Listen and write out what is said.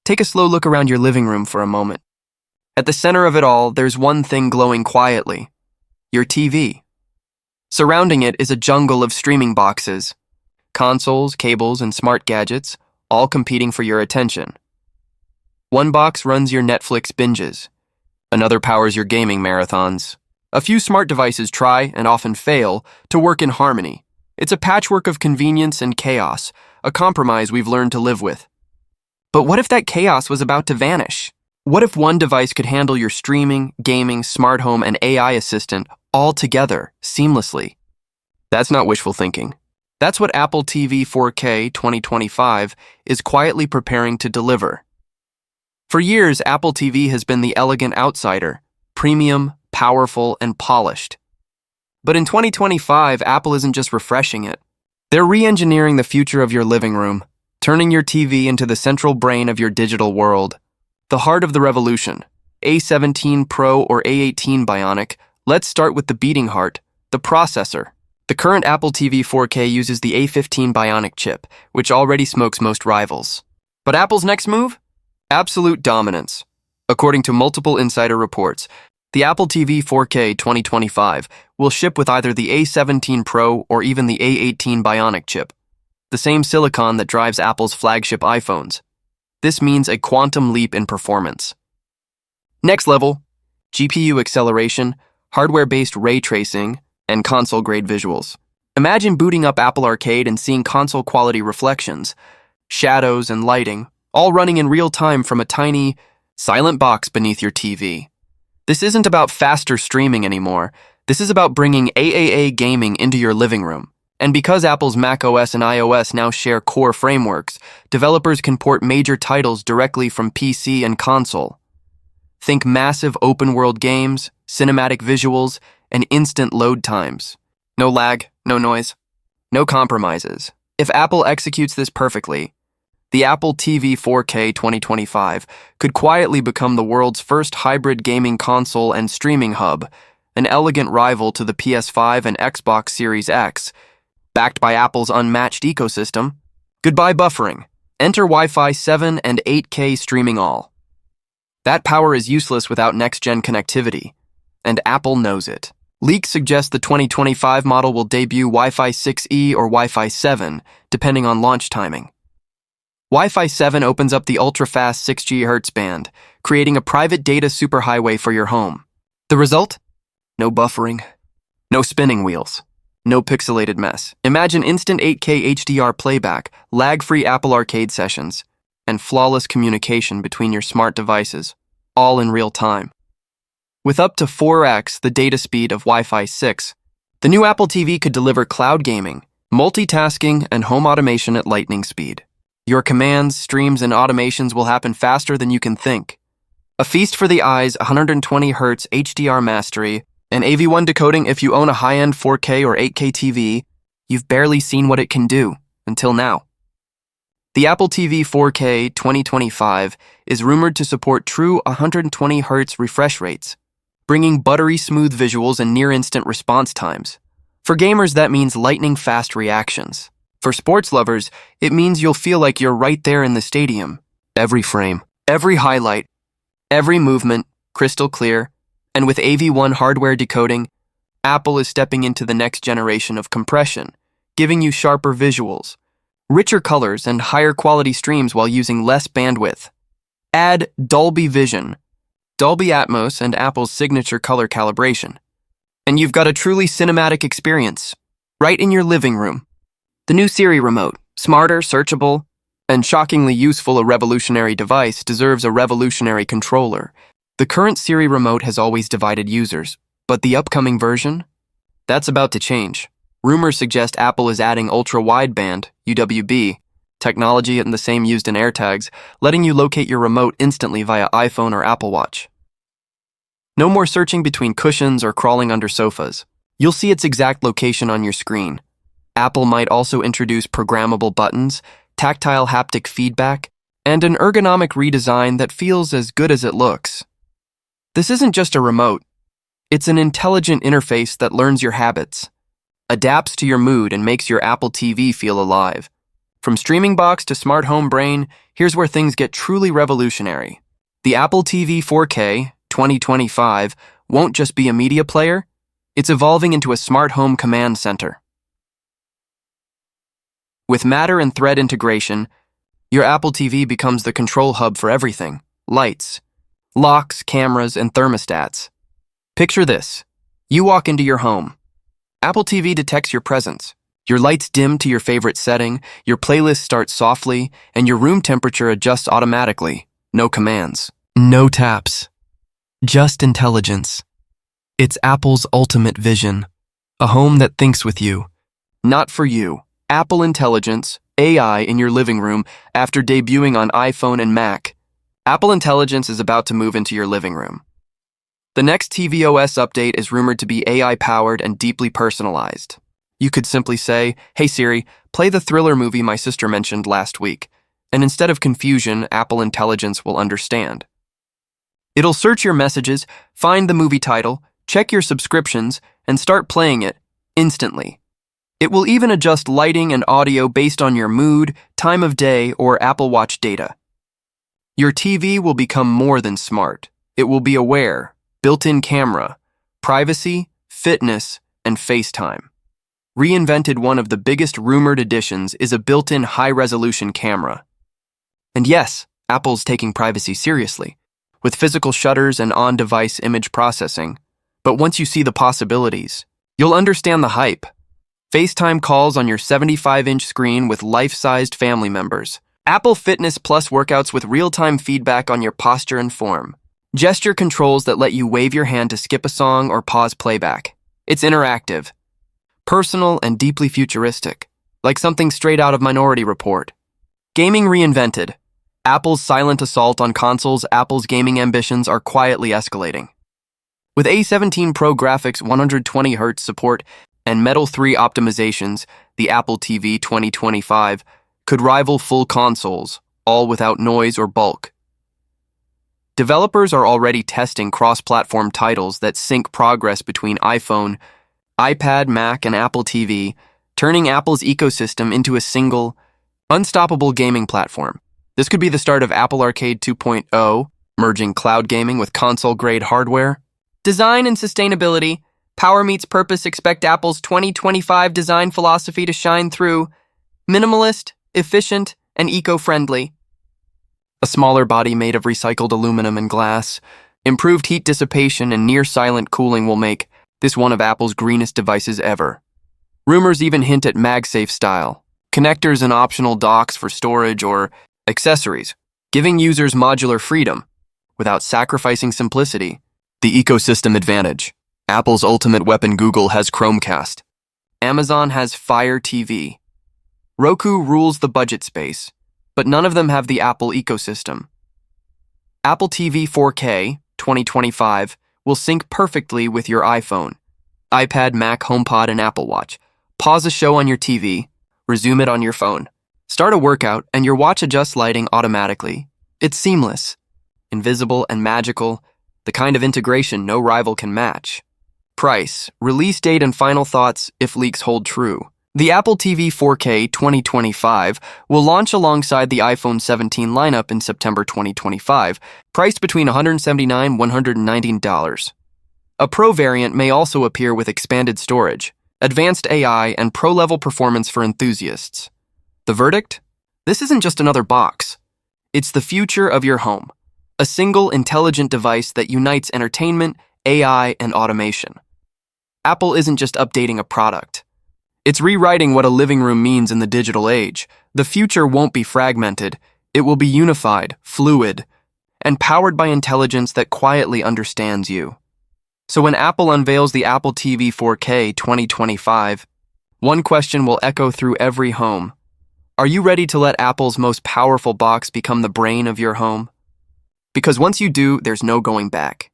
Take a slow look around your living room for a moment. At the center of it all, there's one thing glowing quietly: your TV. Surrounding it is a jungle of streaming boxes, consoles, cables, and smart gadgets, all competing for your attention. One box runs your Netflix binges. Another powers your gaming marathons. A few smart devices try, and often fail, to work in harmony. It's a patchwork of convenience and chaos, a compromise we've learned to live with. But what if that chaos was about to vanish? What if one device could handle your streaming, gaming, smart home, and AI assistant all together, seamlessly? That's not wishful thinking. That's what Apple TV 4K 2025 is quietly preparing to deliver. For years, Apple TV has been the elegant outsider, premium, powerful, and polished. But in 2025, Apple isn't just refreshing it. They're re-engineering the future of your living room, turning your TV into the central brain of your digital world. The heart of the revolution. A17 Pro or A18 Bionic. Let's start with the beating heart, the processor. The current Apple TV 4K uses the A15 Bionic chip, which already smokes most rivals. But Apple's next move? Absolute dominance. According to multiple insider reports, the Apple TV 4K 2025 will ship with either the A17 Pro or even the A18 Bionic chip, the same silicon that drives Apple's flagship iPhones. This means a quantum leap in performance. Next level: GPU acceleration, hardware-based ray tracing, and console-grade visuals. Imagine booting up Apple Arcade and seeing console-quality reflections, shadows, and lighting, all running in real time from a tiny, silent box beneath your TV. This isn't about faster streaming anymore. This is about bringing AAA gaming into your living room. And because Apple's macOS and iOS now share core frameworks, developers can port major titles directly from PC and console. Think massive open-world games, cinematic visuals, and instant load times. No lag, no noise, no compromises. If Apple executes this perfectly, the Apple TV 4K 2025 could quietly become the world's first hybrid gaming console and streaming hub, an elegant rival to the PS5 and Xbox Series X. Backed by Apple's unmatched ecosystem. Goodbye buffering. Enter Wi-Fi 7 and 8K streaming all. That power is useless without next-gen connectivity, and Apple knows it. Leaks suggest the 2025 model will debut Wi-Fi 6E or Wi-Fi 7, depending on launch timing. Wi-Fi 7 opens up the ultra-fast 6 GHz band, creating a private data superhighway for your home. The result? No buffering, no spinning wheels, no pixelated mess. Imagine instant 8K HDR playback, lag-free Apple Arcade sessions, and flawless communication between your smart devices, all in real time. With up to 4x the data speed of Wi-Fi 6, the new Apple TV could deliver cloud gaming, multitasking, and home automation at lightning speed. Your commands, streams, and automations will happen faster than you can think. A feast for the eyes, 120Hz HDR mastery, and AV1 decoding. If you own a high-end 4K or 8K TV, you've barely seen what it can do, until now. The Apple TV 4K 2025 is rumored to support true 120Hz refresh rates, bringing buttery smooth visuals and near-instant response times. For gamers, that means lightning-fast reactions. For sports lovers, it means you'll feel like you're right there in the stadium. Every frame, every highlight, every movement, crystal clear. And with AV1 hardware decoding, Apple is stepping into the next generation of compression, giving you sharper visuals, richer colors, and higher quality streams while using less bandwidth. Add Dolby Vision, Dolby Atmos, and Apple's signature color calibration. And you've got a truly cinematic experience, right in your living room. The new Siri remote, smarter, searchable, and shockingly useful, a revolutionary device, deserves a revolutionary controller. The current Siri remote has always divided users, but the upcoming version? That's about to change. Rumors suggest Apple is adding ultra-wideband, UWB, technology and the same used in AirTags, letting you locate your remote instantly via iPhone or Apple Watch. No more searching between cushions or crawling under sofas. You'll see its exact location on your screen. Apple might also introduce programmable buttons, tactile haptic feedback, and an ergonomic redesign that feels as good as it looks. This isn't just a remote. It's an intelligent interface that learns your habits, adapts to your mood, and makes your Apple TV feel alive. From streaming box to smart home brain, here's where things get truly revolutionary. The Apple TV 4K 2025 won't just be a media player, it's evolving into a smart home command center. With Matter and Thread integration, your Apple TV becomes the control hub for everything: lights, locks, cameras, and thermostats. Picture this. You walk into your home. Apple TV detects your presence. Your lights dim to your favorite setting, your playlist starts softly, and your room temperature adjusts automatically. No commands. No taps. Just intelligence. It's Apple's ultimate vision. A home that thinks with you. Not for you. Apple Intelligence, AI in your living room after debuting on iPhone and Mac. Apple Intelligence is about to move into your living room. The next tvOS update is rumored to be AI-powered and deeply personalized. You could simply say, "Hey Siri, play the thriller movie my sister mentioned last week," and instead of confusion, Apple Intelligence will understand. It'll search your messages, find the movie title, check your subscriptions, and start playing it instantly. It will even adjust lighting and audio based on your mood, time of day, or Apple Watch data. Your TV will become more than smart. It will be aware. Built-in camera, privacy, fitness, and FaceTime. Reinvented, one of the biggest rumored additions is a built-in high-resolution camera. And yes, Apple's taking privacy seriously, with physical shutters and on-device image processing. But once you see the possibilities, you'll understand the hype. FaceTime calls on your 75-inch screen with life-sized family members. Apple Fitness Plus workouts with real-time feedback on your posture and form. Gesture controls that let you wave your hand to skip a song or pause playback. It's interactive, personal, and deeply futuristic, like something straight out of Minority Report. Gaming reinvented. Apple's silent assault on consoles. Apple's gaming ambitions are quietly escalating. With A17 Pro graphics, 120Hz support, and Metal 3 optimizations, the Apple TV 2025 could rival full consoles, all without noise or bulk. Developers are already testing cross-platform titles that sync progress between iPhone, iPad, Mac, and Apple TV, turning Apple's ecosystem into a single, unstoppable gaming platform. This could be the start of Apple Arcade 2.0, merging cloud gaming with console-grade hardware. Design and sustainability. Power meets purpose. Expect Apple's 2025 design philosophy to shine through. Minimalist, efficient, and eco-friendly. A smaller body made of recycled aluminum and glass. Improved heat dissipation and near-silent cooling will make this one of Apple's greenest devices ever. Rumors even hint at MagSafe style. Connectors and optional docks for storage or accessories, giving users modular freedom without sacrificing simplicity. The ecosystem advantage. Apple's ultimate weapon. Google has Chromecast. Amazon has Fire TV. Roku rules the budget space, but none of them have the Apple ecosystem. Apple TV 4K 2025 will sync perfectly with your iPhone, iPad, Mac, HomePod, and Apple Watch. Pause a show on your TV, resume it on your phone. Start a workout, and your watch adjusts lighting automatically. It's seamless, invisible, and magical, the kind of integration no rival can match. Price, release date, and final thoughts if leaks hold true. The Apple TV 4K 2025 will launch alongside the iPhone 17 lineup in September 2025, priced between $179 and $119. A Pro variant may also appear with expanded storage, advanced AI, and pro-level performance for enthusiasts. The verdict? This isn't just another box. It's the future of your home. A single intelligent device that unites entertainment, AI, and automation. Apple isn't just updating a product. It's rewriting what a living room means in the digital age. The future won't be fragmented. It will be unified, fluid, and powered by intelligence that quietly understands you. So when Apple unveils the Apple TV 4K 2025, one question will echo through every home. Are you ready to let Apple's most powerful box become the brain of your home? Because once you do, there's no going back.